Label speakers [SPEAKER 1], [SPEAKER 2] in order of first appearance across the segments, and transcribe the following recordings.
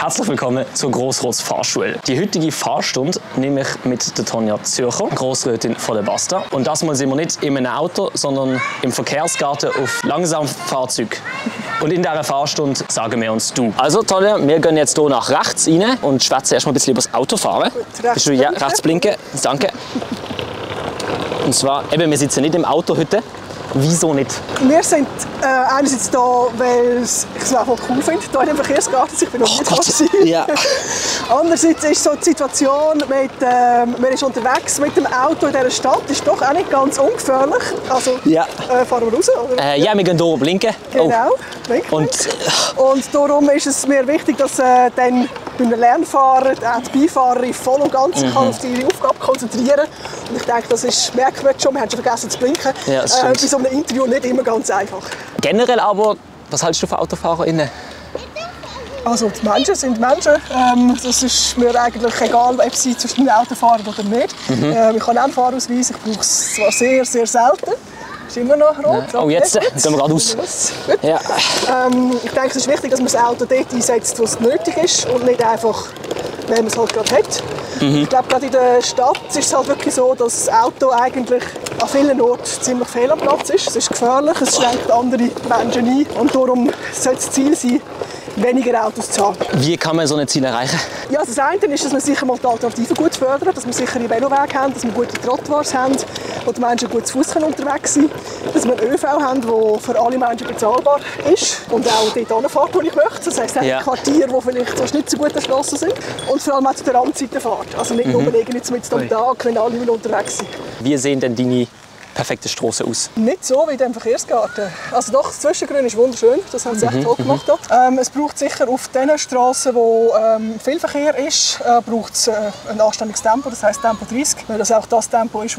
[SPEAKER 1] Herzlich willkommen zur Grossrots Fahrschule. Die heutige Fahrstunde nehme ich mit der Tonja Zürcher, Grossrätin von der Basta. Und das Mal sind wir nicht in einem Auto, sondern im Verkehrsgarten auf langsamem Fahrzeug. Und in dieser Fahrstunde sagen wir uns du. Also Tonja, wir gehen jetzt hier nach rechts rein und schwätzen erstmal ein bisschen über das Autofahren. Bist du ja rechts blinken? Danke. Und zwar, eben, wir sitzen nicht im Auto heute. Wieso nicht?
[SPEAKER 2] Wir sind einerseits da, weil ich es einfach cool finde, hier in dem Verkehrsgarten. Ich bin noch nicht da.
[SPEAKER 1] Ja.
[SPEAKER 2] Andererseits ist so die Situation, man ist unterwegs mit dem Auto in dieser Stadt, ist doch auch nicht ganz ungefährlich. Also
[SPEAKER 1] Ja.
[SPEAKER 2] Fahren wir raus? Oder?
[SPEAKER 1] Ja, wir gehen hier blinken.
[SPEAKER 2] Genau.
[SPEAKER 1] Oh.
[SPEAKER 2] Und darum ist es mir wichtig, dass dann beim Lernfahren auch die Beifahrerin voll und ganz kann auf ihre Aufgabe konzentrieren. Und ich denke, das ist, merken wir jetzt schon, wir haben schon vergessen zu blinken.
[SPEAKER 1] Ja, das
[SPEAKER 2] bei
[SPEAKER 1] stimmt.
[SPEAKER 2] so einem Interview nicht immer ganz einfach.
[SPEAKER 1] Generell aber, was hältst du von AutofahrerInnen?
[SPEAKER 2] Also die Menschen sind Menschen. Das ist mir eigentlich egal, ob sie zwischen den Auto fahren oder nicht. Ich habe auch einen Fahrausweis, ich brauche es zwar sehr, sehr selten. Ist immer noch rot.
[SPEAKER 1] Oh, jetzt gehen wir geradeaus.
[SPEAKER 2] Gut.
[SPEAKER 1] Ja.
[SPEAKER 2] Ich denke, es ist wichtig, dass man das Auto dort einsetzt, wo es nötig ist und nicht einfach, wenn man es halt gerade hat. Ich glaube, gerade in der Stadt ist es halt wirklich so, dass das Auto eigentlich an vielen Orten ziemlich fehl am Platz ist. Es ist gefährlich, es schränkt andere Menschen ein und darum sollte das Ziel sein, weniger Autos zu haben.
[SPEAKER 1] Wie kann man so ein Ziel erreichen?
[SPEAKER 2] Ja, das eine ist, dass wir sicher mal die Alternativen gut fördern, dass wir sichere Velowege haben, dass wir gute Trottoirs haben, wo die Menschen gut zu Fuß unterwegs sein können, dass wir einen ÖV haben, der für alle Menschen bezahlbar ist und auch dort hinfährt, wo ich möchte. Das heisst,
[SPEAKER 1] Ja.
[SPEAKER 2] Quartiere, die vielleicht sonst nicht so gut erschlossen sind und vor allem auch zu der Randzeiten fährt. Also nicht nur irgendwie mitten am Tag, wenn alle unterwegs sind.
[SPEAKER 1] Wie sehen denn deine perfekte Straße aus?
[SPEAKER 2] Nicht so wie in diesem Verkehrsgarten. Also doch, das Zwischengrün ist wunderschön, das haben sie echt toll gemacht. Es braucht sicher auf den Straßen, wo viel Verkehr ist, braucht es ein anständiges Tempo, das heisst Tempo 30, weil das auch das Tempo ist,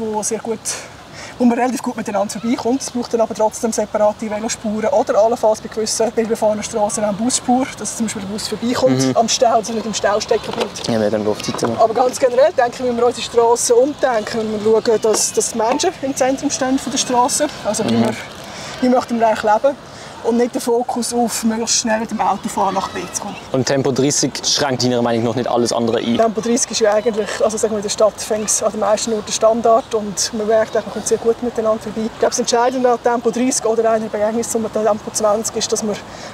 [SPEAKER 2] wo man relativ gut miteinander vorbeikommt. Es braucht dann aber trotzdem separate Velospuren oder allenfalls bei gewissen befahrenen Straßen auch eine Busspur, dass zum Beispiel der Bus vorbeikommt am Stau, dass er nicht im Stau stecken bleibt.
[SPEAKER 1] Ja, wir dann auf die Seite machen.
[SPEAKER 2] Aber ganz generell denke ich, wenn wir unsere Straßen umdenken und wir schauen, dass die Menschen im Zentrum stehen von der Straße, also wie möchten wir eigentlich leben und nicht den Fokus auf möglichst schnell mit dem Auto fahren nach B zu kommen.
[SPEAKER 1] Und Tempo 30 schränkt deiner Meinung nach nicht alles andere ein?
[SPEAKER 2] Tempo 30 ist ja eigentlich, also sagen wir in der Stadt fängt es an den meisten Orten Standard und man merkt, man kommt sehr gut miteinander vorbei. Ich glaube, das Entscheidende an Tempo 30 oder einer Begegnung zum Tempo 20 ist, dass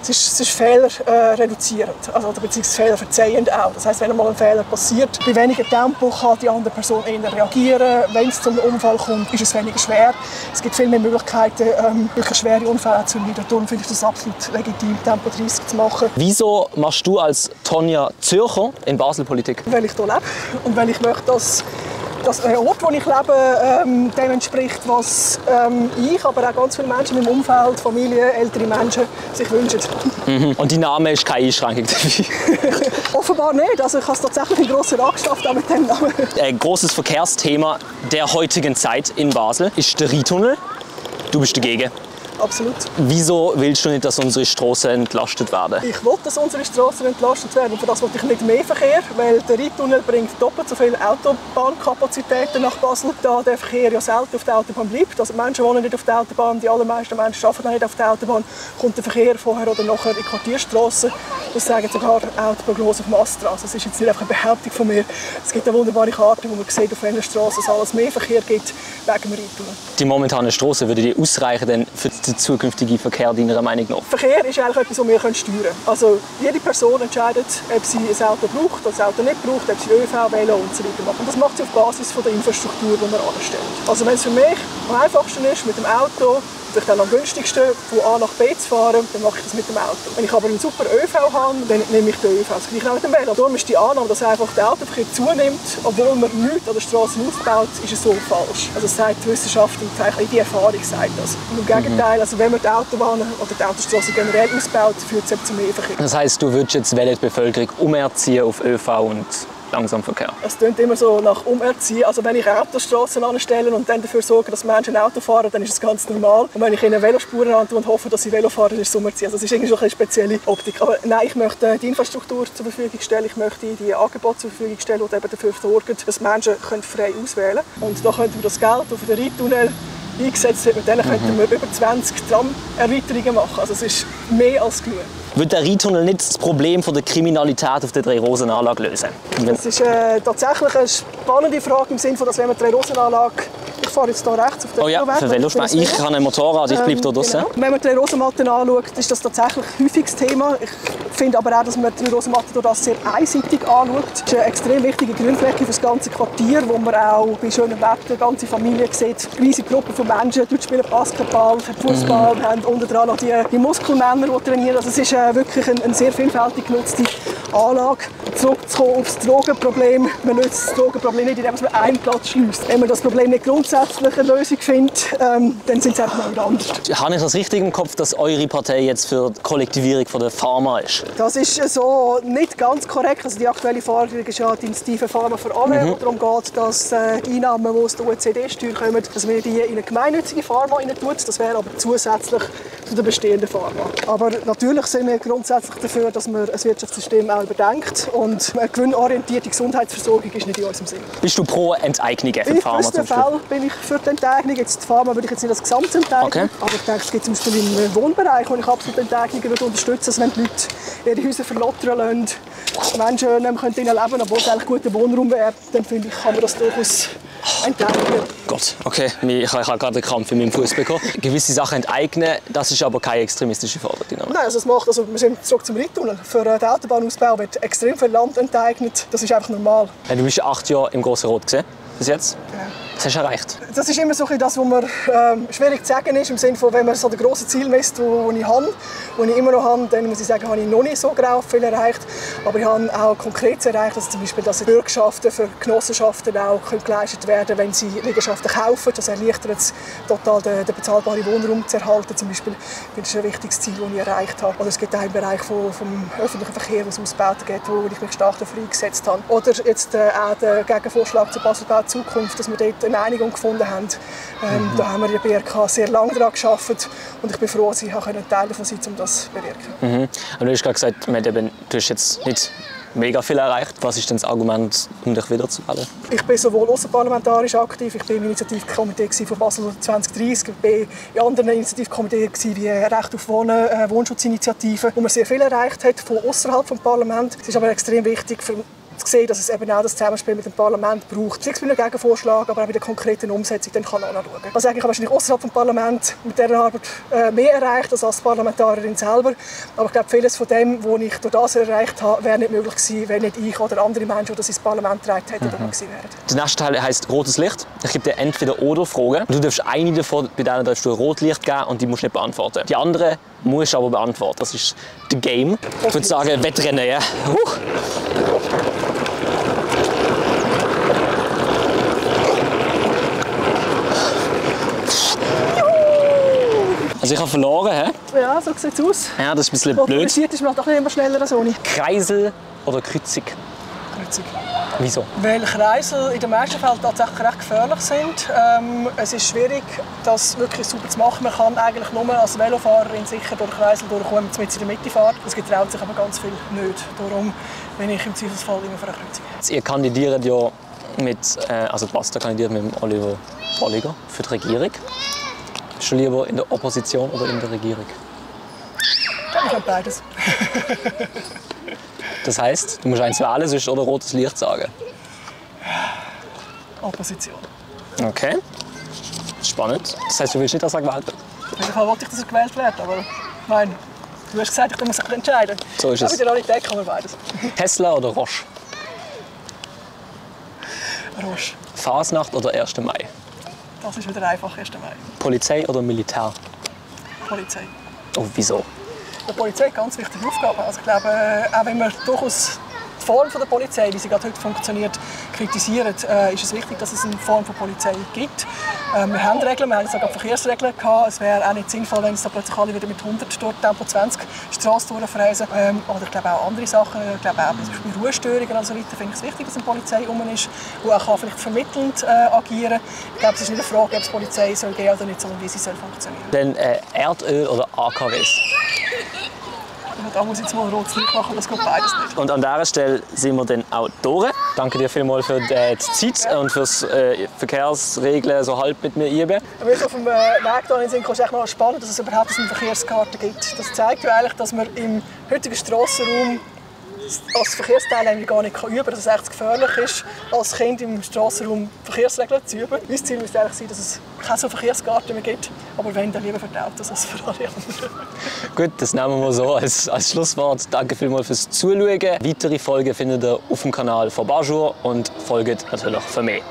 [SPEAKER 2] es ist Fehler reduzierend, also beziehungsweise Fehler verzeihend auch. Das heisst, wenn einmal ein Fehler passiert, bei weniger Tempo kann die andere Person eher reagieren. Wenn es zum Unfall kommt, ist es weniger schwer. Es gibt viel mehr Möglichkeiten, wirklich schwere Unfälle zu vermeiden. Darum finde ich das absolut legitim, Tempo 30 zu machen.
[SPEAKER 1] Wieso machst du als Tonja Zürcher in Basel Politik?
[SPEAKER 2] Weil ich hier lebe und weil ich möchte, dass der Ort, wo ich lebe, dem entspricht, was ich, aber auch ganz viele Menschen in meinem Umfeld, Familie, ältere Menschen sich wünschen.
[SPEAKER 1] Und dein Name ist keine Einschränkung dafür?
[SPEAKER 2] Offenbar nicht. Also ich habe es tatsächlich in grosser Angst mit dem Namen.
[SPEAKER 1] Ein großes Verkehrsthema der heutigen Zeit in Basel ist der Rheintunnel. Du bist dagegen.
[SPEAKER 2] Absolut.
[SPEAKER 1] Wieso willst du nicht, dass unsere Straßen entlastet werden?
[SPEAKER 2] Ich will, dass unsere Straßen entlastet werden. Und für das will ich nicht mehr Verkehr, weil der Rheintunnel bringt doppelt so viele Autobahnkapazitäten nach Basel, da der Verkehr ja selten auf der Autobahn bleibt. Also die Menschen wohnen nicht auf der Autobahn, die allermeisten Menschen arbeiten nicht auf der Autobahn. Kommt der Verkehr vorher oder nachher in Quartierstraßen. Das sagen sogar Autoprognosen auf dem Astra. Also es ist jetzt nicht einfach eine Behauptung von mir. Es gibt eine wunderbare Karte, wo man sieht, auf welchen Straßen es alles mehr Verkehr gibt wegen dem Rheintunnel.
[SPEAKER 1] Die momentane Straße würde die ausreichen denn für den zukünftigen Verkehr deiner Meinung nach?
[SPEAKER 2] Verkehr ist eigentlich etwas, das wir steuern können. Also jede Person entscheidet, ob sie ein Auto braucht oder ein Auto nicht braucht, ob sie ÖV, Velo und so weiter macht. Und das macht sie auf Basis von der Infrastruktur, die man anstellt. Also wenn es für mich am einfachsten ist, mit dem Auto, vielleicht auch am günstigsten, von A nach B zu fahren, dann mache ich das mit dem Auto. Wenn ich aber einen super ÖV habe, dann nehme ich den ÖV. Das gleiche auch mit dem Velo. Darum ist die Annahme, dass einfach der Autoverkehr zunimmt, obwohl man nichts an der Straße aufbaut, ist es so falsch. Also das sagt die Wissenschaft und eigentlich die Erfahrung sagt das. Und im Gegenteil, also wenn man die Autobahnen oder die Autostraße generell ausbaut, führt es zu mehr Verkehr.
[SPEAKER 1] Das heisst, du würdest jetzt die Bevölkerung umerziehen auf ÖV und Langsamverkehr?
[SPEAKER 2] Es klingt immer so nach Umerziehen. Also wenn ich Autostraßen anstelle und dann dafür sorge, dass Menschen Auto fahren, dann ist das ganz normal. Und wenn ich ihnen Velospuren antue und hoffe, dass sie Velo fahren, dann ist es Umerziehen. Also das ist irgendwie schon eine spezielle Optik. Aber nein, ich möchte die Infrastruktur zur Verfügung stellen, ich möchte die Angebote zur Verfügung stellen, die eben dafür sorgen, dass Menschen frei auswählen können. Und da könnten wir das Geld, das für den Rheintunnel eingesetzt hat. Mit denen könnten wir über 20 Tram-Erweiterungen machen. Also es ist mehr als genug.
[SPEAKER 1] Wird der Rheintunnel nicht das Problem der Kriminalität auf der Drei-Rosen-Anlage lösen?
[SPEAKER 2] Das ist tatsächlich eine spannende Frage im Sinne von, dass wenn wir die Drei-Rosen-Anlage... Ich fahre jetzt hier rechts auf den Veloweg.
[SPEAKER 1] Für Velospaß. Ich habe ein Motorrad, ich bleibe hier draussen.
[SPEAKER 2] Genau. Wenn man die Rosenmatten anschaut, ist das tatsächlich ein häufiges Thema. Ich finde aber auch, dass man die Rosenmatten durch das sehr einseitig anschaut. Es ist eine extrem wichtige Grünfläche für das ganze Quartier, wo man auch bei schönem Wetter ganze Familien sieht. Riesige Gruppen von Menschen, dort spielen Basketball, Fußball, wir haben unten dran noch die Muskelmänner, die trainieren. Also es ist wirklich eine sehr vielfältig genutzte Anlage. Zurückzukommen auf das Drogenproblem. Man löst das Drogenproblem nicht, indem man einen Platz schließt. Wenn man das Problem nicht grundsätzlich eine Lösung findet, dann sind es einfach noch wieder anders.
[SPEAKER 1] Habe ich das richtig im Kopf, dass eure Partei jetzt für die Kollektivierung der Pharma ist?
[SPEAKER 2] Das ist so nicht ganz korrekt. Also die aktuelle Forderung ist ja die Initiative Pharma für alle, wo darum geht, dass die Einnahmen, die aus der OECD-Steuer kommen, dass man die in eine gemeinnützige Pharma tut. Das wäre aber zusätzlich zu der bestehenden Pharma. Aber natürlich sind wir grundsätzlich dafür, dass man das Wirtschaftssystem auch überdenkt. Und eine gewinnorientierte Gesundheitsversorgung ist nicht in unserem Sinn.
[SPEAKER 1] Bist du pro Enteignungen für die Pharma?
[SPEAKER 2] In gewissen Fällen bin ich für die Enteignung. Jetzt die Pharma würde ich jetzt nicht als Gesamtenteignen. Okay. Aber ich denke, es gibt zum Beispiel im Wohnbereich, wo ich absolut Enteignungen unterstützen würde. Also wenn die Leute ihre Häuser verlottern lassen, Menschen nicht mehr leben können, obwohl es eigentlich guter Wohnraum wäre, dann finde ich, kann man das durchaus enteignen.
[SPEAKER 1] Gott, okay. Ich habe gerade einen Krampf in meinem Fuß bekommen. Gewisse Sachen enteignen, das ist aber keine extremistische Forderung.
[SPEAKER 2] Nein, also wir sind zurück zum Rheintunnel. Für den Autobahnausbau wird extrem viel Land enteignet. Das ist einfach normal.
[SPEAKER 1] Ja, du bist 8 Jahre im Grossen Rot gesehen, bis jetzt.
[SPEAKER 2] Ja.
[SPEAKER 1] Was hast du erreicht?
[SPEAKER 2] Das ist immer so das, was mir schwierig zu sagen ist. Im Sinne von, wenn man so das grosse Ziel misst, das ich habe, das ich immer noch habe, dann muss ich sagen, habe ich noch nicht so grau viel erreicht. Aber ich habe auch konkret erreicht, dass zum Beispiel dass Bürgschaften für Genossenschaften auch geleistet werden können, wenn sie Liegenschaften kaufen. Das erleichtert es total, den bezahlbaren Wohnraum zu erhalten. Zum Beispiel, das ist ein wichtiges Ziel, das ich erreicht habe. Oder es gibt auch im Bereich vom öffentlichen Verkehr, was Ausbauten geht, wo ich mich stark dafür eingesetzt habe. Oder jetzt auch der Gegenvorschlag zur Baselbau Zukunft, dass wir dort eine Einigung gefunden haben. Da haben wir in der BRK sehr lange daran gearbeitet und ich bin froh, dass ich ein Teil davon sein, um das zu bewirken.
[SPEAKER 1] Aber du hast gerade gesagt, du hast jetzt nicht mega viel erreicht. Was ist denn das Argument, um dich wieder zu wählen?
[SPEAKER 2] Ich bin sowohl außerparlamentarisch aktiv, ich war im Initiativkomitee von Basel 2030, ich war in anderen Initiativkomitees wie Recht auf Wohnen, Wohnschutzinitiative, wo man sehr viel erreicht hat von außerhalb des Parlaments. Es ist aber extrem wichtig für zu sehen, dass es eben auch das Zusammenspiel mit dem Parlament braucht. Ich bin ein Gegenvorschlag, aber auch bei der konkreten Umsetzung dann kann anschauen. Also ich habe wahrscheinlich außerhalb des Parlaments mit dieser Arbeit mehr erreicht als Parlamentarierin selber. Aber ich glaube, vieles von dem, was ich durch das erreicht habe, wäre nicht möglich gewesen, wenn nicht ich oder andere Menschen, die das ins Parlament getragen hätten, da gewesen wären.
[SPEAKER 1] Der nächste Teil heisst rotes Licht. Ich gebe dir Entweder-oder-Fragen. Du darfst eine davon, bei denen darfst du ein Rotlicht geben und die musst du nicht beantworten. Die andere musst du aber beantworten. Das ist das Game. Ich würde sagen, Wettrennen, ja. Also ich habe verloren, hä?
[SPEAKER 2] Ja, so sieht es aus.
[SPEAKER 1] Ja, das ist ein bisschen blöd.
[SPEAKER 2] Motorisiert ist man doch nicht immer schneller als ohne.
[SPEAKER 1] Kreisel oder Kreuzung?
[SPEAKER 2] Kreuzung.
[SPEAKER 1] Wieso?
[SPEAKER 2] Weil Kreisel in den meisten Fällen tatsächlich recht gefährlich sind. Es ist schwierig, das wirklich super zu machen. Man kann eigentlich nur als Velofahrerin sicher durch Kreisel durchkommen, wenn man mit in der Mitte fährt. Das getraut sich aber ganz viel nicht. Darum bin ich im Zweifelsfall immer für eine Kreuzung.
[SPEAKER 1] Ihr kandidiert ja mit, also die Basta kandidiert mit Oliver Bolliger für die Regierung. Bist du lieber in der Opposition oder in der Regierung?
[SPEAKER 2] Ich habe beides.
[SPEAKER 1] Das heisst, du musst eins wählen, sonst oder rotes Licht sagen?
[SPEAKER 2] Opposition.
[SPEAKER 1] Okay. Spannend. Das heisst, du willst nicht, dass er gewählt wird?
[SPEAKER 2] Auf jeden Fall wollte ich, dass er gewählt wird, aber nein. Du hast gesagt, ich muss mich entscheiden.
[SPEAKER 1] So ist es.
[SPEAKER 2] Aber in der Realität kann man beides.
[SPEAKER 1] Tesla oder Roche?
[SPEAKER 2] Roche.
[SPEAKER 1] Fasnacht oder 1. Mai?
[SPEAKER 2] Das ist wieder einfach 1. Mai.
[SPEAKER 1] Polizei oder Militär?
[SPEAKER 2] Polizei.
[SPEAKER 1] Oh, wieso?
[SPEAKER 2] Die Polizei hat ganz wichtige Aufgaben. Also ich glaube, auch wenn man durchaus die Form der Polizei, wie sie gerade heute funktioniert, kritisiert, ist es wichtig, dass es eine Form von Polizei gibt. Wir haben Regeln, wir haben sogar Verkehrsregeln gehabt. Es wäre auch nicht sinnvoll, wenn es da plötzlich alle wieder mit 100 durch Tempo 20 die Straße durchfräsen. Oder ich glaube auch andere Sachen, ich glaube auch zum Beispiel Ruhestörungen und so weiter, finde ich es wichtig, dass eine Polizei rum ist, die auch vielleicht vermittelnd agieren kann. Ich glaube, es ist nicht eine Frage, ob es Polizei soll geben oder nicht, sondern wie sie soll funktionieren.
[SPEAKER 1] Dann Erdöl oder AKWs?
[SPEAKER 2] Ich da muss ich jetzt mal ein rotes Licht machen, das geht beides nicht.
[SPEAKER 1] Und an dieser Stelle sind wir dann auch durch. Danke dir vielmals für die Zeit und fürs Verkehrsregeln so halb mit mir üben.
[SPEAKER 2] Wenn wir auf dem Weg hierhin sind, ist es noch spannend, dass es überhaupt eine Verkehrskarte gibt. Das zeigt ja eigentlich, dass man im heutigen Strassenraum als Verkehrsteilnehmer gar nicht üben kann, dass es echt gefährlich ist, als Kind im Strassenraum Verkehrsregeln zu üben. Mein Ziel müsste eigentlich sein, dass es keine so Verkehrskarten mehr gibt, aber wenn, dann lieber für die Autos als für alle anderen.
[SPEAKER 1] Gut, das nehmen wir so als Schlusswort. Danke vielmals fürs Zuschauen. Weitere Folgen findet ihr auf dem Kanal von Bajur und folgt natürlich für mehr.